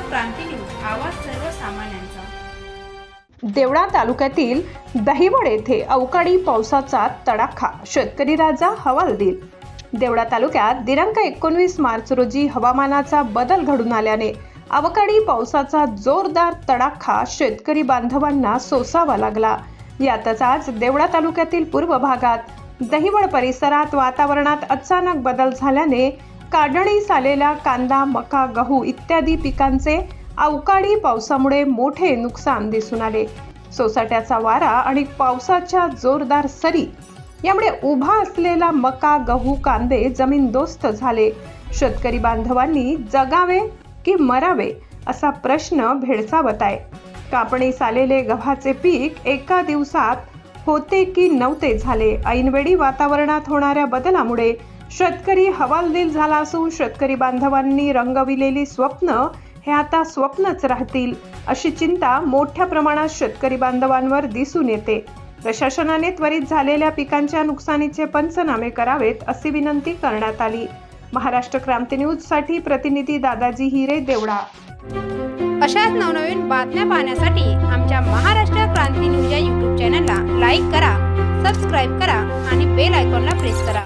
क्रांती news, आवाज सर्वसामान्यांचा। देवळा तालुक्यातील दहिवड येथे अवकाळी पावसाचा तडाखा, शेतकरी राजा हवालदिल। देवळा तालुक्यात दिनांक 19 मार्च रोजी हवामानाचा बदल घडून आल्याने अवकाळी पावसाचा जोरदार तडाखा शेतकरी बांधवांना सोसावा लागला। यातच आज देवळा तालुक्यातील पूर्व भागात दहिवड परिसरात वातावरणात अचानक बदल झाल्याने काढणीस आलेल्या कांदा, मका, गहू इत्यादी पिकांचे अवकाळी पावसामुळे मोठे नुकसान दिसून आले। सोसाट्याचा वारा आणि पावसाच्या जोरदार सरी यामुळे उभा असलेला मका, गहू, कांदे जमीनदोस्त झाले। शेतकरी बांधवांनी जगावे की मरावे असा प्रश्न भेडसावत आहे। कापणीस आलेले गव्हाचे पीक एका दिवसात होते की नव्हते झाले। ऐनवेळी वातावरणात होणाऱ्या बदलामुळे शेतकरी हवालदिल झाला असून शेतकरी बांधवांनी रंगविलेली स्वप्न हे आता स्वप्नच राहतील अशी चिंता मोठ्या प्रमाणात शेतकरी बांधवांवर दिसून येते। प्रशासनाने त्वरित झालेल्या पिकांच्या नुकसानीचे पंचनामे करावेत अशी विनंती करण्यात आली। महाराष्ट्र क्रांती न्यूज साठी प्रतिनिधी दादाजी हिरे, देवळा। अशाच नवनवीन बातम्या पाहण्यासाठी आमच्या महाराष्ट्र क्रांती न्यूज या YouTube चॅनलला लाईक करा, सबस्क्राईब करा आणि बेल आयकॉनला प्रेस करा।